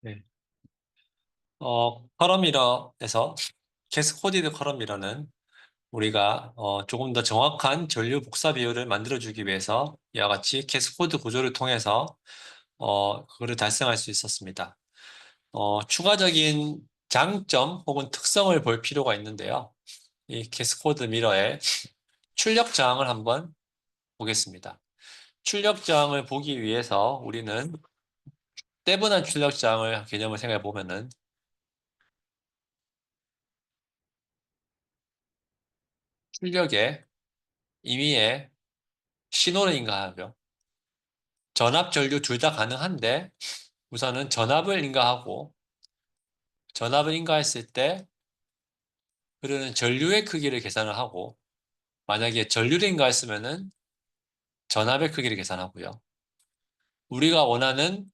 네. 컬럼이러에서 캐스코디드 컬럼이러는 우리가 조금 더 정확한 전류 복사 비율을 만들어주기 위해서 이와 같이 캐스코드 구조를 통해서 그거를 달성할 수 있었습니다. 추가적인 장점 혹은 특성을 볼 필요가 있는데요. 이 캐스코드 미러의 출력 저항을 한번 보겠습니다. 출력 저항을 보기 위해서 우리는 떼분한 출력 저항을 개념을 생각해 보면은 출력에 임의의 신호를 인가하며 전압, 전류 둘 다 가능한데 우선은 전압을 인가하고 전압을 인가했을 때 흐르는 전류의 크기를 계산을 하고 만약에 전류를 인가했으면은 전압의 크기를 계산하고요. 우리가 원하는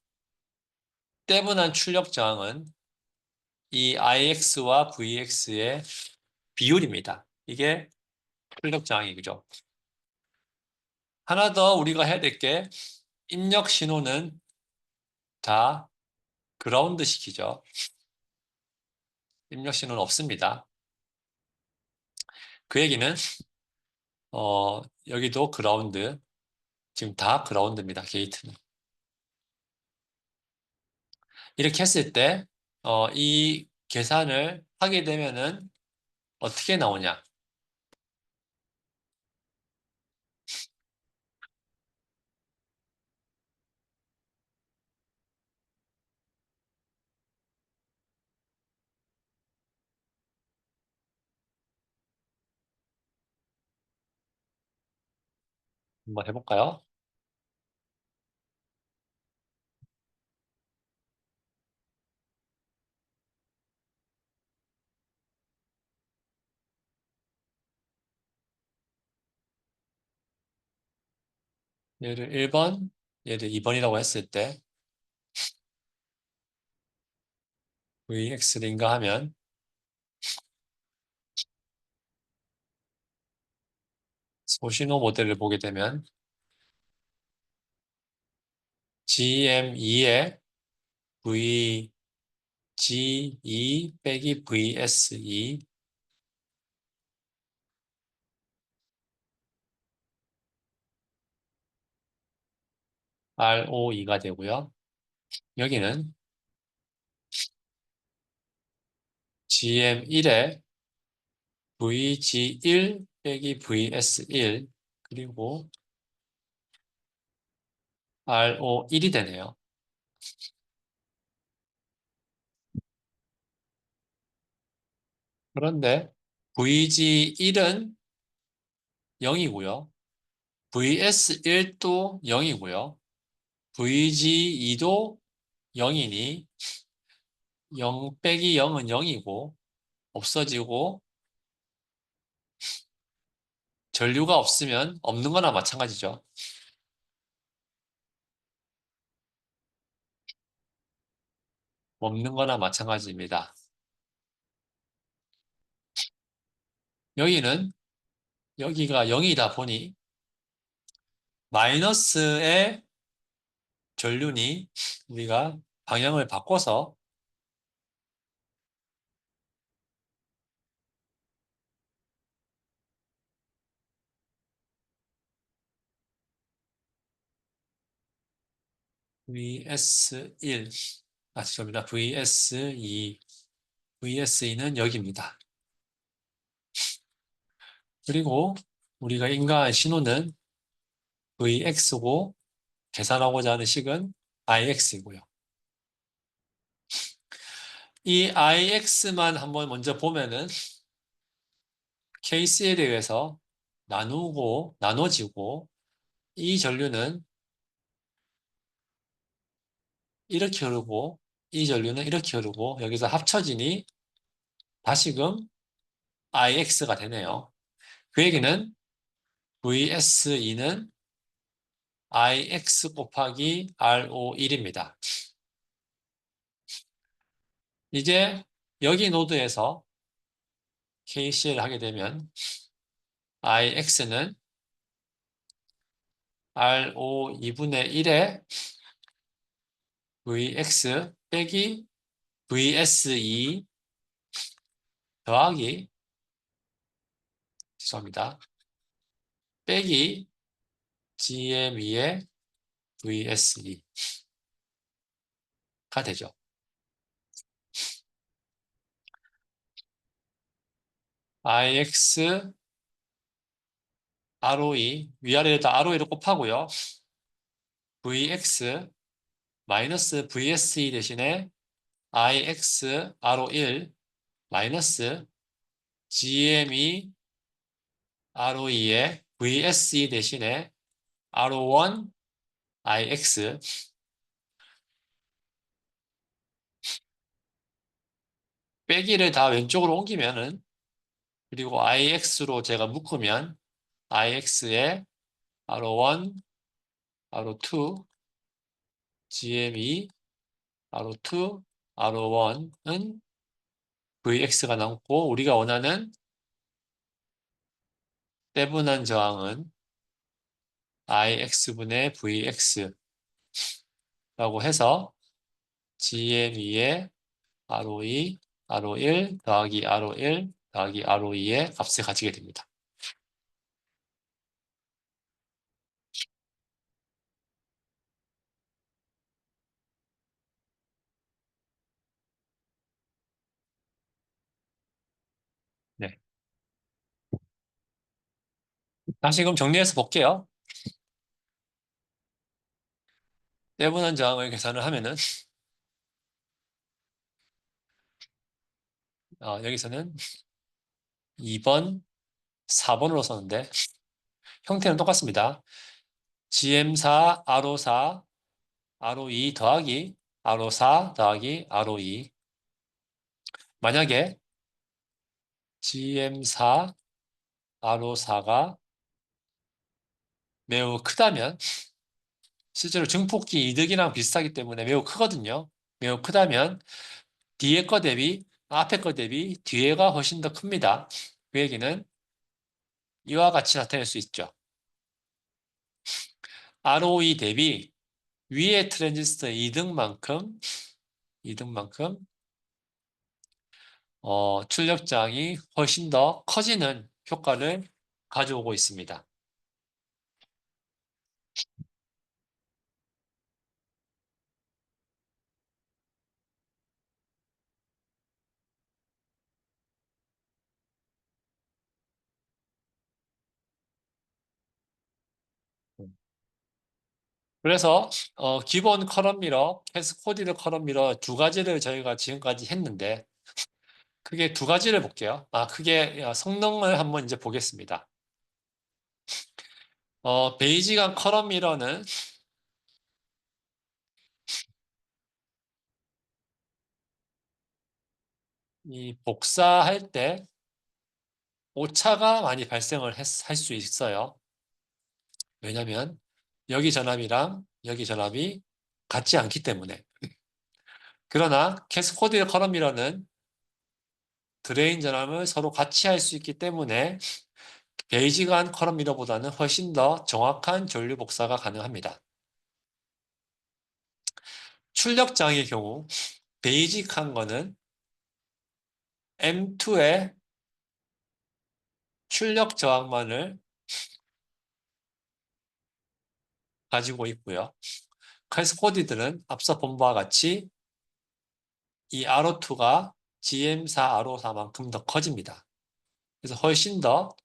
떼분한 출력 저항은 이 IX와 VX의 비율입니다. 이게 출력 저항이죠. 하나 더 우리가 해야 될 게 입력 신호는 다 그라운드 시키죠. 입력 신호는 없습니다. 그 얘기는 여기도 그라운드, 지금 다 그라운드입니다. 게이트는. 이렇게 했을 때 이 계산을 하게 되면은 어떻게 나오냐? 한번 해볼까요? 얘를 1번, 얘를 2번이라고 했을 때 VX를 인가하면 소신호 모델을 보게 되면 GM2에 VG2 빼기 VS2 RO2가 되고요. 여기는 GM1에 VG1 빼기 VS1 그리고 RO1이 되네요. 그런데 VG1은 0이고요. VS1도 0이고요. VG2도 0이니 0 빼기 0은 0이고 없어지고 전류가 없으면 없는 거나 마찬가지죠. 없는 거나 마찬가지입니다. 여기는 여기가 0이다 보니 마이너스의 전류니 우리가 방향을 바꿔서 VS1 죄송합니다. VS2 VS2는 여기입니다. 그리고 우리가 인가한 신호는 VX고 계산하고자 하는 식은 IX이고요. 이 IX만 한번 먼저 보면은 KCL에 의해서 나눠지고 이 전류는 이렇게 흐르고 이 전류는 이렇게 흐르고 여기서 합쳐지니 다시금 IX가 되네요. 그 얘기는 VS2는 IX 곱하기 RO1입니다. 이제 여기 노드에서 KCL 하게 되면 IX는 RO 2분의 1에 VX 빼기 VSE 더하기, 죄송합니다. 빼기 GME의 VSE가 되죠. IX, ROE, 위아래에다 ROE를 곱하고요. VX 마이너스 VSE 대신에 IX, RO1 마이너스 GME, ROE의 VSE 대신에 RO1, IX 빼기를 다 왼쪽으로 옮기면은 그리고 IX로 제가 묶으면 IX에 RO1, RO2, GME, RO2, RO1은 VX가 남고 우리가 원하는 떼분한 저항은 IX분의 VX라고 해서 GME의 ROE, RO1 더하기 RO1 더하기 ROE의 값을 가지게 됩니다. 네. 다시 그럼 정리해서 볼게요. 떼분한 저항을 계산을 하면은 여기서는 2번, 4번으로 썼는데 형태는 똑같습니다. GM4, RO4, RO2 더하기 RO4 더하기 RO2 만약에 GM4, RO4가 매우 크다면 실제로 증폭기 이득이랑 비슷하기 때문에 매우 크거든요. 매우 크다면 뒤에 거 대비 앞에 거 대비 뒤에가 훨씬 더 큽니다. 그 얘기는 이와 같이 나타낼 수 있죠. ROE 대비 위의 트랜지스터 이득만큼 출력장이 훨씬 더 커지는 효과를 가져오고 있습니다. 그래서 기본 컬럼 미러, 캐스코디드 컬럼 미러 두 가지를 저희가 지금까지 했는데 크게 두 가지를 볼게요. 크게 성능을 한번 이제 보겠습니다. 베이직한 컬럼 미러는 이 복사할 때 오차가 많이 발생을 할 수 있어요. 왜냐하면 여기 전압이랑 여기 전압이 같지 않기 때문에. 그러나 캐스코디드 컬럼 미러는 드레인 전압을 서로 같이 할 수 있기 때문에 베이직한 컬럼 미러보다는 훨씬 더 정확한 전류 복사가 가능합니다. 출력장의 경우 베이직한 거는 M2의 출력 저항만을 가지고 있고요. 캐스코디들은 앞서 본 바와 같이 이 RO2가 GM4, RO4만큼 더 커집니다. 그래서 훨씬 더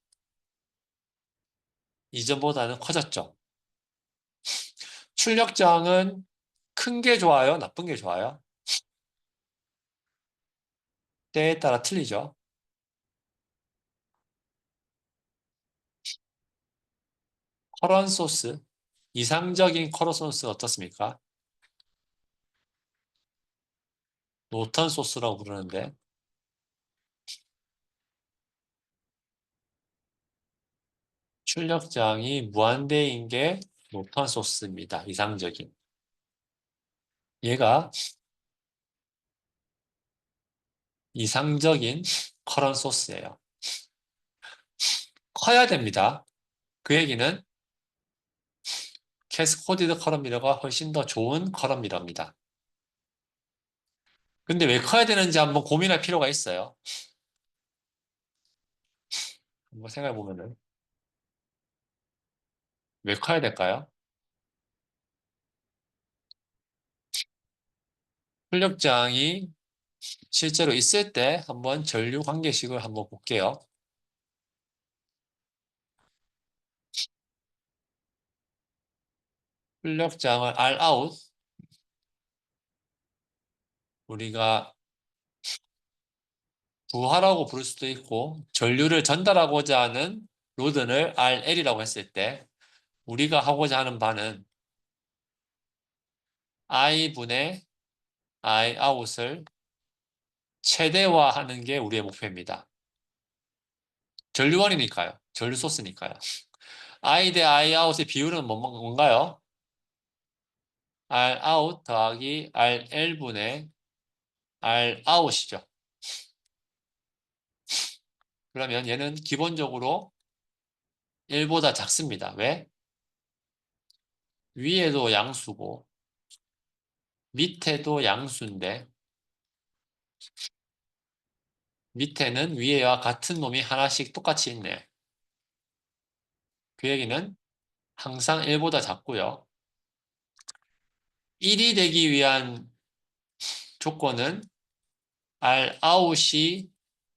이전보다는 커졌죠. 출력 저항은 큰 게 좋아요? 나쁜 게 좋아요? 때에 따라 틀리죠. 커런 소스, 이상적인 커런 소스 어떻습니까? 노턴 소스라고 부르는데 출력 저항이 무한대인 게 노턴 소스입니다. 이상적인. 얘가 이상적인 커런 소스예요. 커야 됩니다. 그 얘기는 캐스코디드 커런 미러가 훨씬 더 좋은 커런 미러입니다. 근데 왜 커야 되는지 한번 고민할 필요가 있어요. 한번 생각해 보면은 왜 커야 될까요? 출력장이 실제로 있을 때 한번 전류 관계식을 한번 볼게요. 출력장을 Rout, 우리가 부하라고 부를 수도 있고 전류를 전달하고자 하는 로드를 RL이라고 했을 때 우리가 하고자 하는 바는 I분의 Iout을 최대화하는 게 우리의 목표입니다. 전류원이니까요. 전류 소스니까요. I 대 Iout의 비율은 뭔가요? Rout 더하기 RL분의 Rout이죠. 그러면 얘는 기본적으로 1보다 작습니다. 왜? 위에도 양수고 밑에도 양수인데 밑에는 위에와 같은 놈이 하나씩 똑같이 있네. 그 얘기는 항상 1보다 작고요. 1이 되기 위한 조건은 Rout이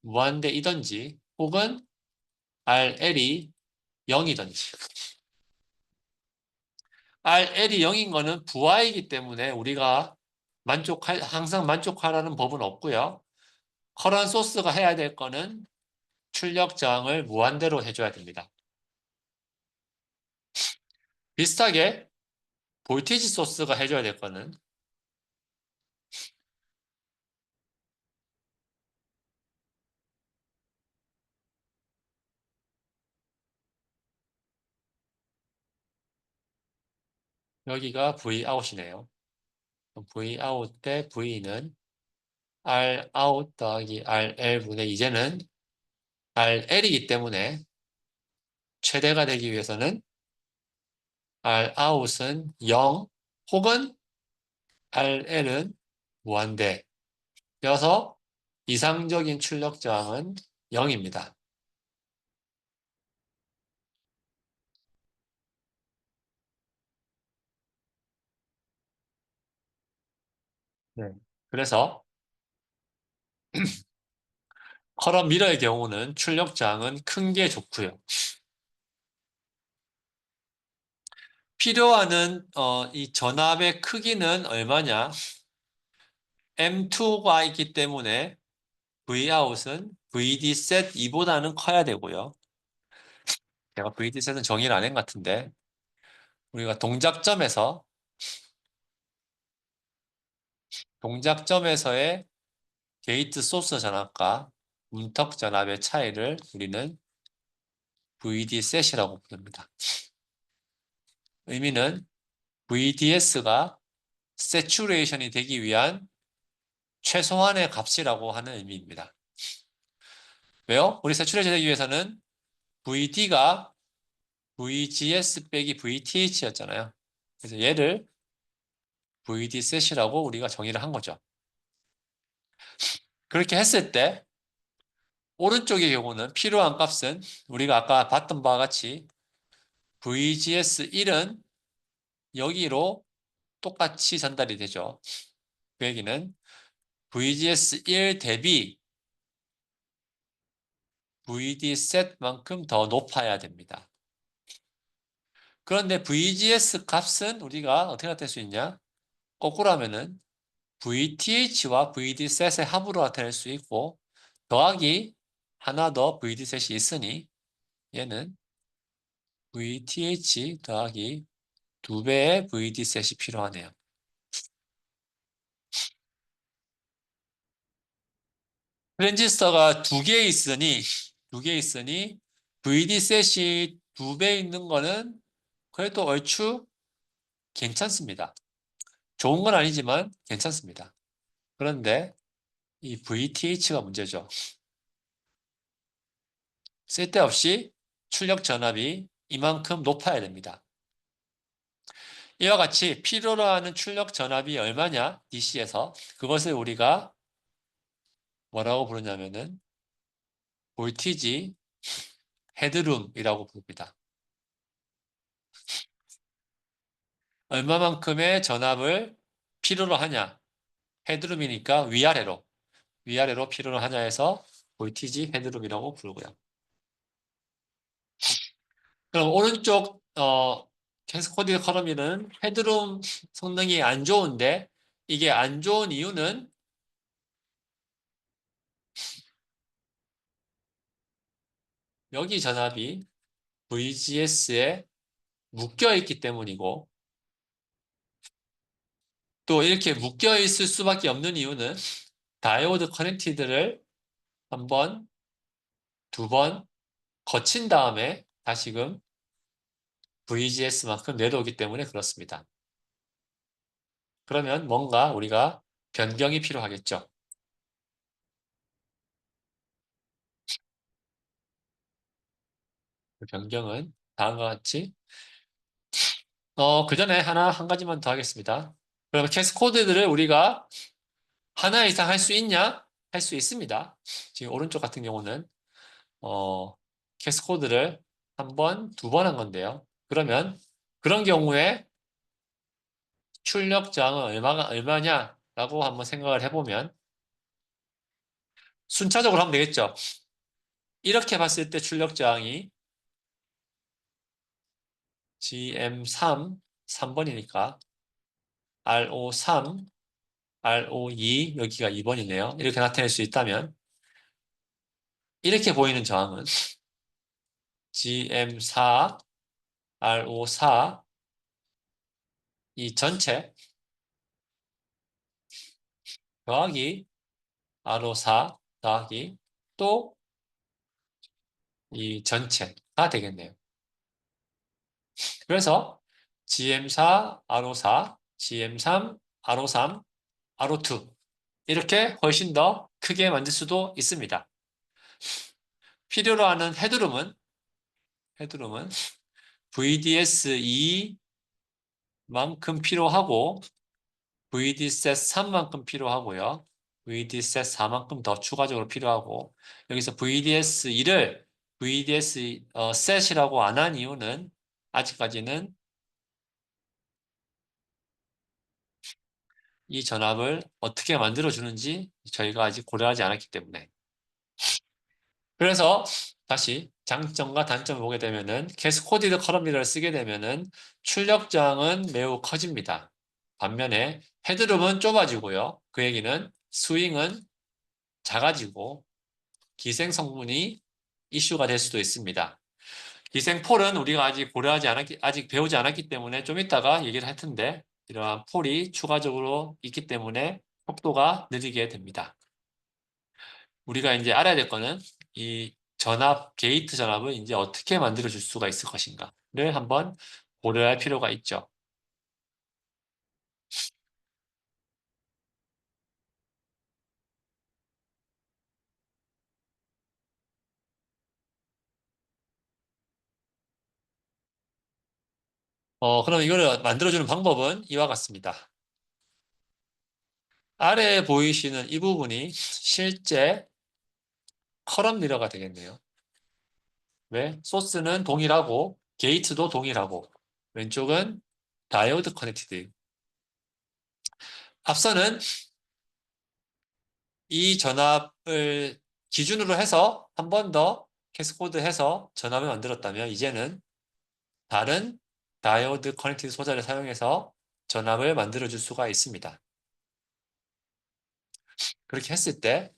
무한대이든지 혹은 RL이 0이든지. RL이 0인 거는 부하이기 때문에 우리가 항상 만족하라는 법은 없고요. 커런 소스가 해야 될 거는 출력 저항을 무한대로 해줘야 됩니다. 비슷하게 볼티지 소스가 해줘야 될 거는 여기가 Vout이네요. Vout 대 V는 Rout 더하기 RL분의 이제는 RL이기 때문에 최대가 되기 위해서는 Rout은 0 혹은 RL은 무한대여서 이상적인 출력 저항은 0입니다. 네. 그래서 커럼 미러의 경우는 출력 저항은 큰 게 좋고요. 필요하는 이 전압의 크기는 얼마냐? M2가 있기 때문에 Vout은 VDset 2보다는 커야 되고요. 제가 VDset은 정의를 안 한 것 같은데 우리가 동작점에서의 게이트 소스 전압과 문턱 전압의 차이를 우리는 VDset이라고 부릅니다. 의미는 VDS가 세츄레이션이 되기 위한 최소한의 값이라고 하는 의미입니다. 왜요? 우리 세츄레이션 되기 위해서는 VD가 VGS 빼기 VTH였잖아요. 그래서 얘를 VDset이라고 우리가 정의를 한 거죠. 그렇게 했을 때 오른쪽의 경우는 필요한 값은 우리가 아까 봤던 바와 같이 VGS1은 여기로 똑같이 전달이 되죠. 그 얘기는 VGS1 대비 VDset만큼 더 높아야 됩니다. 그런데 VGS 값은 우리가 어떻게 나타낼 수 있냐? 거꾸로 하면은 VTH와 VDset의 합으로 나타낼 수 있고 더하기 하나 더 VDset이 있으니 얘는 VTH 더하기 2배의 VDset이 필요하네요. 트랜지스터가 두 개 있으니 VD셋이 2배 있는 거는 그래도 얼추 괜찮습니다. 좋은 건 아니지만 괜찮습니다. 그런데 이 VTH가 문제죠. 쓸데없이 출력 전압이 이만큼 높아야 됩니다. 이와 같이 필요로 하는 출력 전압이 얼마냐? DC에서 그것을 우리가 뭐라고 부르냐면은 볼티지 헤드룸이라고 부릅니다. 얼마만큼의 전압을 필요로 하냐? 헤드룸이니까 위아래로 필요로 하냐 해서 볼티지 헤드룸이라고 부르고요. 그럼 오른쪽 캐스코디드 커러미는 헤드룸 성능이 안 좋은데 이게 안 좋은 이유는 여기 전압이 VGS에 묶여 있기 때문이고 또 이렇게 묶여 있을 수밖에 없는 이유는 다이오드 커넥티드를 한 번, 두 번 거친 다음에 다시금 VGS만큼 내려오기 때문에 그렇습니다. 그러면 뭔가 우리가 변경이 필요하겠죠. 그 변경은 다음과 같이 그 전에 한 가지만 더 하겠습니다. 그러면 캐스코드들을 우리가 하나 이상 할 수 있냐? 할 수 있습니다. 지금 오른쪽 같은 경우는 어, 캐스코드를 한 번, 두 번 한 건데요. 그러면 그런 경우에 출력 저항은 얼마냐라고 한번 생각을 해보면 순차적으로 하면 되겠죠. 이렇게 봤을 때 출력 저항이 GM3, 3번이니까 RO3, RO2, 여기가 2번이네요. 이렇게 나타낼 수 있다면 이렇게 보이는 저항은 GM4, RO4 이 전체 더하기 RO4 더하기 또 이 전체가 되겠네요. 그래서 GM4, RO4, GM3, RO3, RO2 이렇게 훨씬 더 크게 만들 수도 있습니다. 필요로 하는 헤드룸은 VDS2만큼 필요하고 VD셋3만큼 필요하고요. VD셋4만큼 더 추가적으로 필요하고 여기서 VDS2를 VDS 셋이라고 안 한 이유는 아직까지는 이 전압을 어떻게 만들어주는지 저희가 아직 고려하지 않았기 때문에. 그래서 다시 장점과 단점을 보게 되면은 캐스코디드 컬럼미러를 쓰게 되면은 출력 저항은 매우 커집니다. 반면에 헤드룸은 좁아지고요. 그 얘기는 스윙은 작아지고 기생 성분이 이슈가 될 수도 있습니다. 기생 폴은 우리가 아직 배우지 않았기 때문에 좀 이따가 얘기를 할 텐데 이러한 폴이 추가적으로 있기 때문에 속도가 느리게 됩니다. 우리가 이제 알아야 될 거는 이 게이트 전압을 이제 어떻게 만들어 줄 수가 있을 것인가를 한번 고려할 필요가 있죠. 그럼 이거를 만들어주는 방법은 이와 같습니다. 아래에 보이시는 이 부분이 실제 커럼 미러가 되겠네요. 왜? 소스는 동일하고 게이트도 동일하고 왼쪽은 다이오드 커넥티드. 앞서는 이 전압을 기준으로 해서 한 번 더 캐스코드 해서 전압을 만들었다면 이제는 다른 다이오드 커넥티드 소자를 사용해서 전압을 만들어 줄 수가 있습니다. 그렇게 했을 때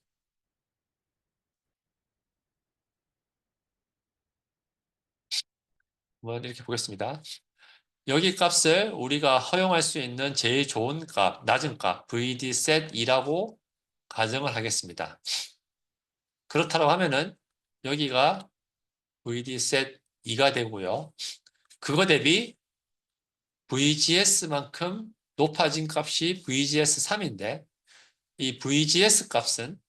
한번 이렇게 보겠습니다. 여기 값을 우리가 허용할 수 있는 제일 좋은 값, 낮은 값, VD set 2라고 가정을 하겠습니다. 그렇다고 하면은 여기가 VD set 2가 되고요. 그거 대비 VGS만큼 높아진 값이 VGS 3인데 이 VGS 값은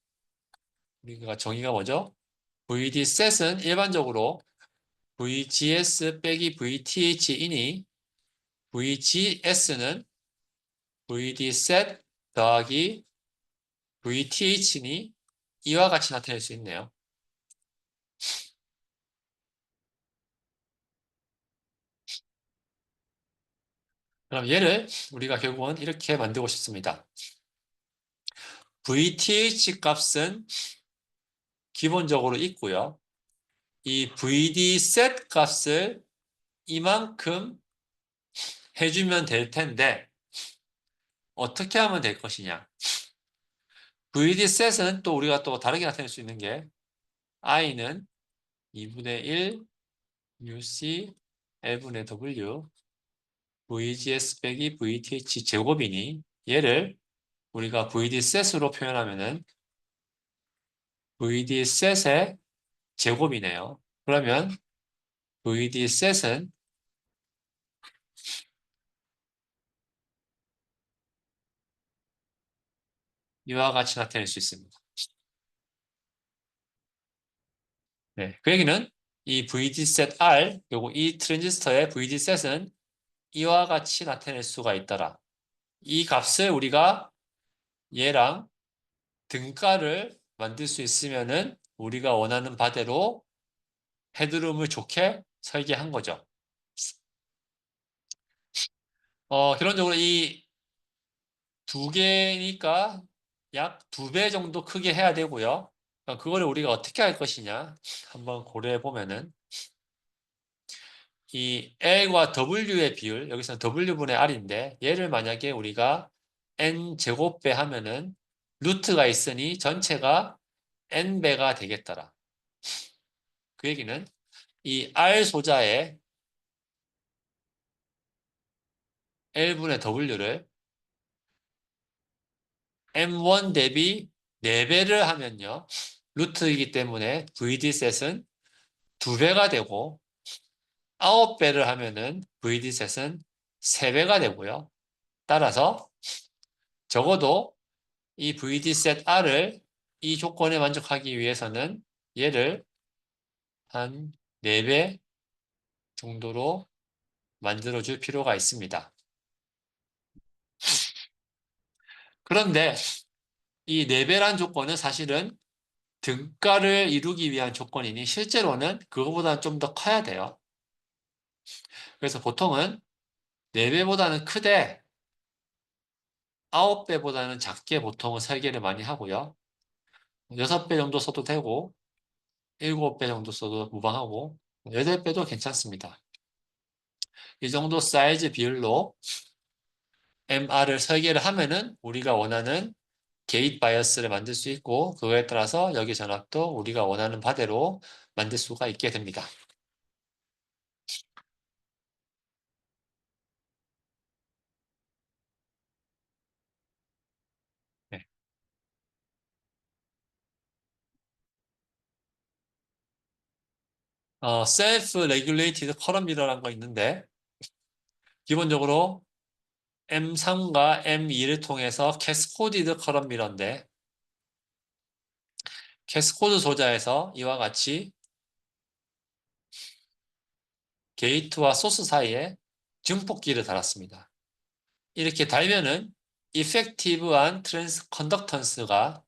우리가 정의가 뭐죠? VD set은 일반적으로 VGS 빼기 VTH이니 VGS는 VD set 더하기 VTH니 이와 같이 나타낼 수 있네요. 그럼 얘를 우리가 결국은 이렇게 만들고 싶습니다. VTH 값은 기본적으로 있고요. 이 VD set 값을 이만큼 해주면 될 텐데 어떻게 하면 될 것이냐. VD set은 또 우리가 또 다르게 나타낼 수 있는 게 i는 2분의 1 UC L분의 W VGS 빼기 VTH 제곱이니 얘를 우리가 VD set으로 표현하면은 VD set의 제곱이네요. 그러면 VD set은 이와 같이 나타낼 수 있습니다. 네, 그 얘기는 이 VD set R, 요거 이 트랜지스터의 VD set은 이와 같이 나타낼 수가 있더라. 이 값을 우리가 얘랑 등가를 만들 수 있으면은 우리가 원하는 바대로 헤드룸을 좋게 설계한 거죠. 결론적으로 이 두 개니까 약 두 배 정도 크게 해야 되고요. 그거를 우리가 어떻게 할 것이냐 한번 고려해 보면은 이 L과 W의 비율, 여기서는 W분의 R인데 얘를 만약에 우리가 N제곱배 하면은 루트가 있으니 전체가 N배가 되겠더라. 그 얘기는 이 R 소자의 L분의 W를 M1 대비 4배를 하면요. 루트이기 때문에 VD셋은 2배가 되고 9배를 하면은 VD셋은 3배가 되고요. 따라서 적어도 이 VD셋 R을 이 조건에 만족하기 위해서는 얘를 한 4배 정도로 만들어줄 필요가 있습니다. 그런데 이 4배란 조건은 사실은 등가를 이루기 위한 조건이니 실제로는 그거보다는 좀 더 커야 돼요. 그래서 보통은 4배보다는 크되 9배보다는 작게 보통은 설계를 많이 하고요. 6배 정도 써도 되고 7배 정도 써도 무방하고 8배도 괜찮습니다. 이 정도 사이즈 비율로 MR을 설계를 하면은 우리가 원하는 게이트 바이어스를 만들 수 있고 그거에 따라서 여기 전압도 우리가 원하는 바대로 만들 수가 있게 됩니다. 네. 셀프 레귤레이티드 커런 미러라는 거 있는데 기본적으로 M3과 M2를 통해서 캐스코디드 커런 미러인데 캐스코드 소자에서 이와 같이 게이트와 소스 사이에 증폭기를 달았습니다. 이렇게 달면은 이펙티브한 트랜스 컨덕턴스가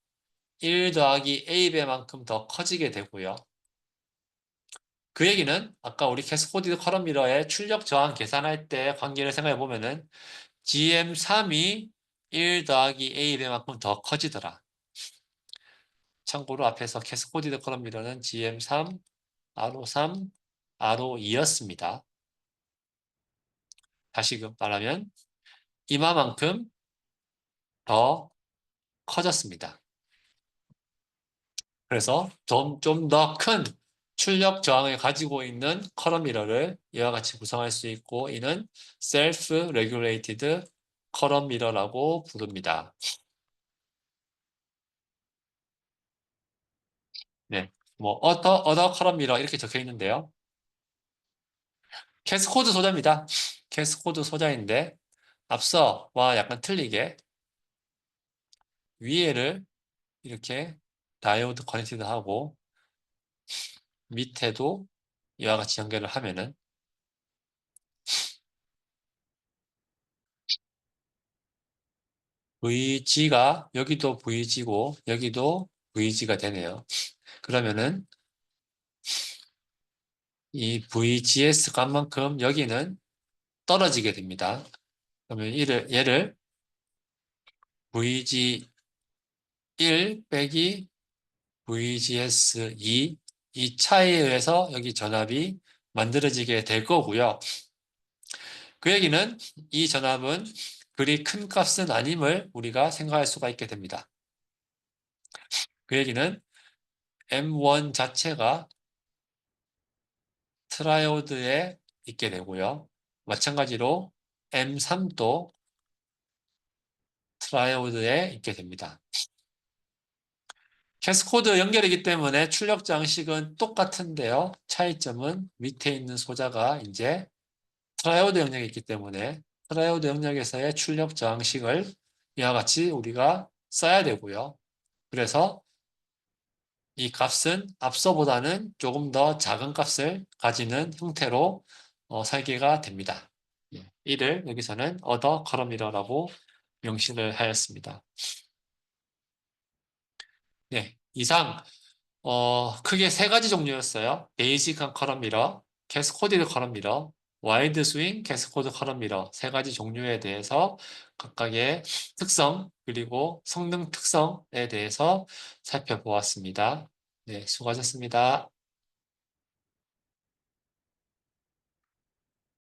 1 더하기 A배만큼 더 커지게 되고요. 그 얘기는 아까 우리 캐스코디드 커런 미러의 출력 저항 계산할 때 관계를 생각해 보면은 GM3이 1 더하기 A배만큼 더 커지더라. 참고로 앞에서 캐스코디드 커런 미러는 GM3, RO3, RO2였습니다. 다시 말하면 이마만큼 더 커졌습니다. 그래서 좀 더 큰 출력 저항을 가지고 있는 커런 미러를 이와 같이 구성할 수 있고 이는 셀프 레귤레이티드 커런 미러라고 부릅니다. 네. 뭐 어더 커런 미러 이렇게 적혀 있는데요. 캐스코드 소자입니다. 캐스코드 소자인데 앞서와 약간 틀리게 위에를 이렇게 다이오드 커넥티드 하고 밑에도 이와 같이 연결을 하면은 VG가 여기도 VG고 여기도 VG가 되네요. 그러면은 이 VGS 값만큼 여기는 떨어지게 됩니다. 그러면 얘를 VG1 빼기 VGS2 이 차이에 의해서 여기 전압이 만들어지게 될 거고요. 그 얘기는 이 전압은 그리 큰 값은 아님을 우리가 생각할 수가 있게 됩니다. 그 얘기는 M1 자체가 트라이오드에 있게 되고요. 마찬가지로 M3도 트라이오드에 있게 됩니다. 캐스코드 연결이기 때문에 출력 장식은 똑같은데요. 차이점은 밑에 있는 소자가 이제 트라이오드 영역이 있기 때문에 트라이오드 영역에서의 출력 장식을 이와 같이 우리가 써야 되고요. 그래서 이 값은 앞서보다는 조금 더 작은 값을 가지는 형태로 설계가 됩니다. 이를 여기서는 어더 커럼미러라고 명시를 하였습니다. 네, 이상 크게 세 가지 종류였어요. 베이직한 커럼미러, 캐스코디드 커럼미러, 와이드 스윙 캐스코드 커럼미러 세 가지 종류에 대해서 각각의 특성 그리고 성능 특성에 대해서 살펴보았습니다. 네, 수고하셨습니다.